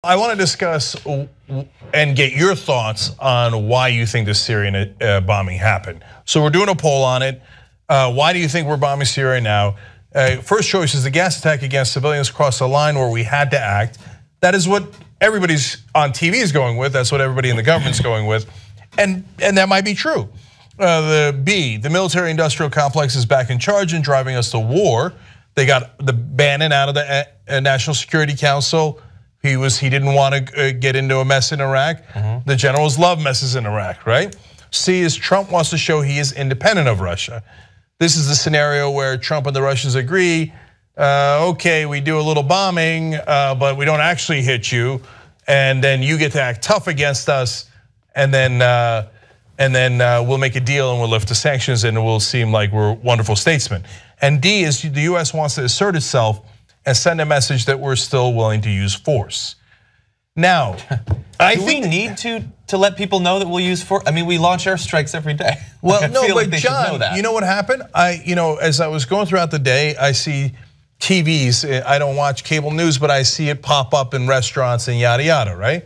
I want to discuss and get your thoughts on why you think the Syrian bombing happened. So we're doing a poll on it. Why do you think we're bombing Syria now? First choice is the gas attack against civilians across the line where we had to act. That is what everybody's on TV is going with. That's what everybody in the government's going with. And that might be true. The military industrial complex is back in charge and driving us to war. They got the Bannon out of the National Security Council. He didn't want to get into a mess in Iraq. The generals love messes in Iraq, right? C is Trump wants to show he is independent of Russia. This is the scenario where Trump and the Russians agree, okay, we do a little bombing, but we don't actually hit you, and then you get to act tough against us, and then we'll make a deal and we'll lift the sanctions and it will seem like we're wonderful statesmen. And D is the US wants to assert itself and send a message that we're still willing to use force. Now, I think we need to let people know that we'll use force. I mean, we launch airstrikes every day. Well, no, but John, you know what happened? As I was going throughout the day, I see TVs. I don't watch cable news, but I see it pop up in restaurants and yada yada, right?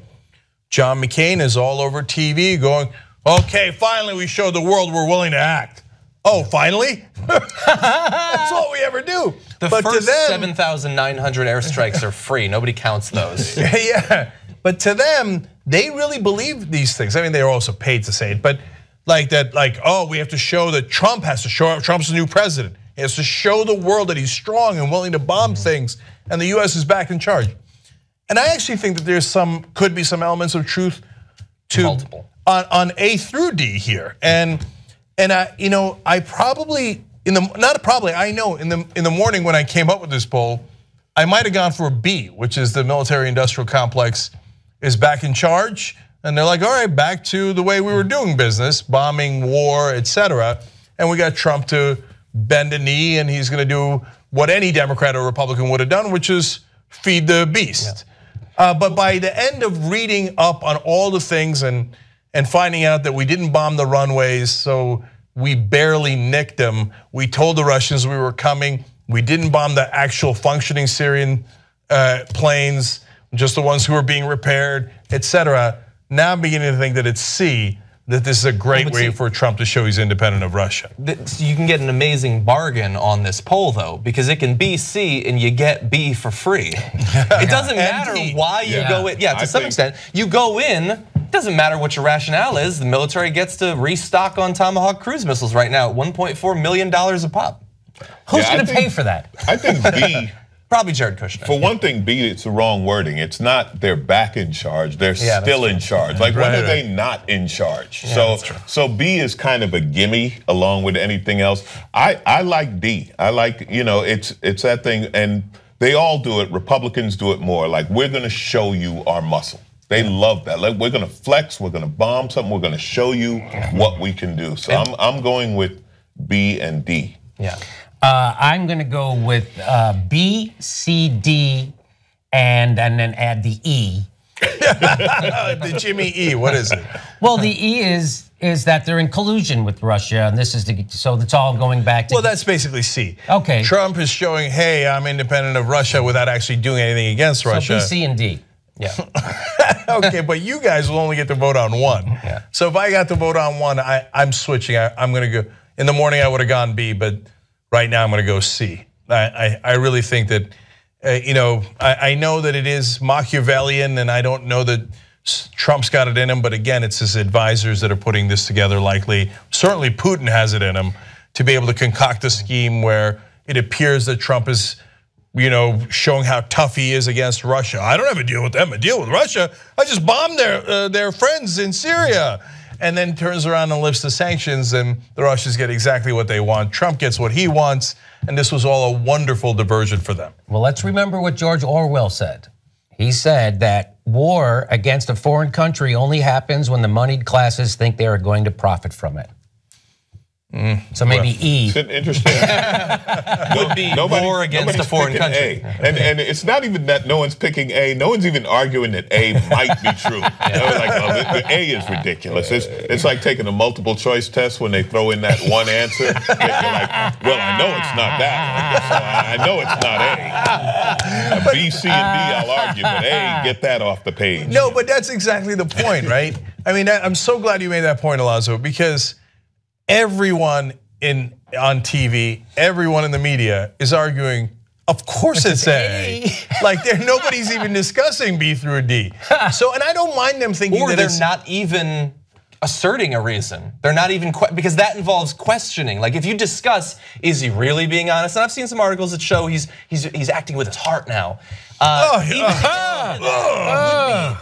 John McCain is all over TV going, okay, finally we showed the world we're willing to act. Oh, finally? That's all we ever do. The first 7,900 airstrikes are free. Nobody counts those. Yeah, but to them, they really believe these things. I mean, they're also paid to say it, but oh, we have to show that Trump has to show up. Trump's the new president. He has to show the world that he's strong and willing to bomb things, and the US is back in charge. And I actually think that there's could be some elements of truth to multiple on A through D here, and I probably in the morning when I came up with this poll, I might have gone for a B, which is the military-industrial complex is back in charge, and they're like, all right, back to the way we were doing business, bombing, war, etc. And we got Trump to bend a knee, and he's going to do what any Democrat or Republican would have done, which is feed the beast. Yeah. But by the end of reading up on all the things and finding out that we didn't bomb the runways, so we barely nicked them. We told the Russians we were coming. We didn't bomb the actual functioning Syrian planes, just the ones who were being repaired, etc. Now I'm beginning to think that it's C, that this is a great way for Trump to show he's independent of Russia. You can get an amazing bargain on this poll though, because it can be C and you get B for free. It doesn't matter why you go in. Yeah, to some extent, you go in. Doesn't matter what your rationale is. The military gets to restock on Tomahawk cruise missiles right now at $1.4 million a pop. Who's going to pay for that? I think B. Probably Jared Kushner. For one thing, B, it's the wrong wording. It's not they're back in charge. They're still in charge. Like when are they not in charge? Yeah, so B is kind of a gimme along with anything else. I like D. I like, it's that thing, and they all do it. Republicans do it more. Like we're going to show you our muscle. They love that. Like we're going to flex. We're going to bomb something. We're going to show you what we can do. So I'm going with B and D. Yeah. I'm going to go with B, C, D, and then add the E. The Jimmy E. What is it? Well, the E is that they're in collusion with Russia, and this is so it's all going back to. Well, that's basically C. Okay. Trump is showing, hey, I'm independent of Russia without actually doing anything against Russia. So B, C, and D. Yeah. Okay, but you guys will only get to vote on one. Yeah. So if I got to vote on one, I'm switching. I'm going to go. In the morning, I would have gone B, but right now I'm going to go C. I really think that, I know that it is Machiavellian, and I don't know that Trump's got it in him. But again, it's his advisors that are putting this together. Likely, certainly Putin has it in him to be able to concoct a scheme where it appears that Trump is, showing how tough he is against Russia. I don't have a deal with them, a deal with Russia. I just bombed their friends in Syria. And then turns around and lifts the sanctions, and the Russians get exactly what they want. Trump gets what he wants, and this was all a wonderful diversion for them. Well, let's remember what George Orwell said. He said that war against a foreign country only happens when the moneyed classes think they are going to profit from it. So maybe E. It's interesting. Would be more against a foreign country. And it's not even that no one's picking A. No one's even arguing that A might be true. Like, the A is ridiculous. It's like taking a multiple choice test when they throw in that one answer. You're like, well, I know it's not that one, so I know it's not A. B, C, and D, I'll argue, but A, get that off the page. No, but that's exactly the point, right? I mean, I'm so glad you made that point, Alonzo, because everyone on TV, everyone in the media is arguing, of course it's A. Like nobody's even discussing B through D. So, and I don't mind them thinking or that they're not even asserting a reason. They're not even, because that involves questioning. Like if you discuss, is he really being honest? And I've seen some articles that show he's acting with his heart now.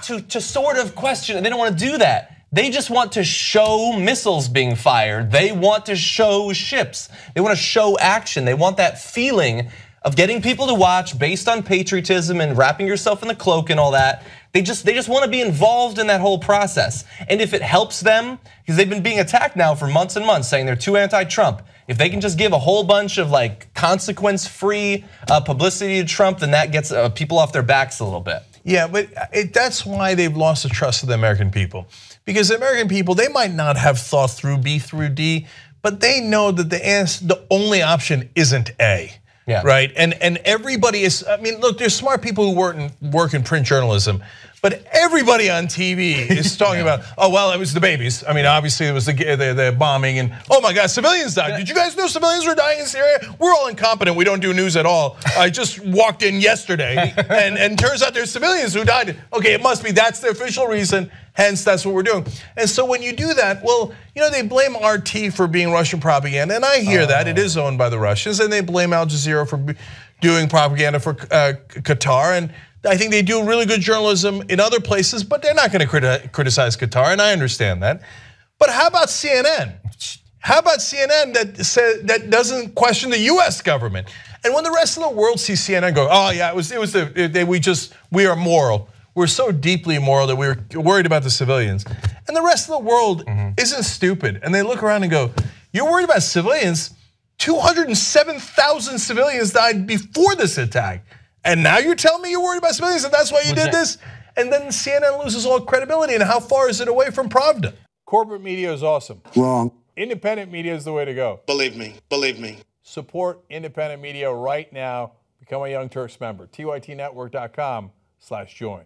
To sort of question, and they don't want to do that. They just want to show missiles being fired. They want to show ships. They want to show action. They want that feeling of getting people to watch based on patriotism and wrapping yourself in the cloak and all that. They just want to be involved in that whole process. And if it helps them, because they've been being attacked now for months and months, saying they're too anti-Trump. If they can just give a whole bunch of like consequence-free publicity to Trump, then that gets people off their backs a little bit. Yeah, but that's why they've lost the trust of the American people. Because the American people, they might not have thought through B through D, but they know that the only option isn't A. Yeah. Right? And everybody is, I mean, look, there's smart people who work in print journalism, but everybody on TV is talking about, oh, well, it was the babies. I mean, obviously it was the bombing and, oh my God, civilians died. Did you guys know civilians were dying in Syria? We're all incompetent, we don't do news at all. I just walked in yesterday and turns out there's civilians who died. Okay, it must be, that's the official reason, hence that's what we're doing. And so when you do that, well, you know, they blame RT for being Russian propaganda, and I hear that, it is owned by the Russians, and they blame Al Jazeera for doing propaganda for Qatar, and I think they do really good journalism in other places, but they're not going to criticize Qatar, and I understand that. But how about CNN? How about CNN that doesn't question the US government? And when the rest of the world sees CNN go, oh yeah, we are moral. We're so deeply immoral that we're worried about the civilians. And the rest of the world isn't stupid. And they look around and go, you're worried about civilians? 207,000 civilians died before this attack. And now you're telling me you're worried about civilians and that's why you did this? And then CNN loses all credibility. And how far is it away from Pravda? Corporate media is awesome. Wrong. Independent media is the way to go. Believe me, believe me. Support independent media right now. Become a Young Turks member. TYTnetwork.com/join.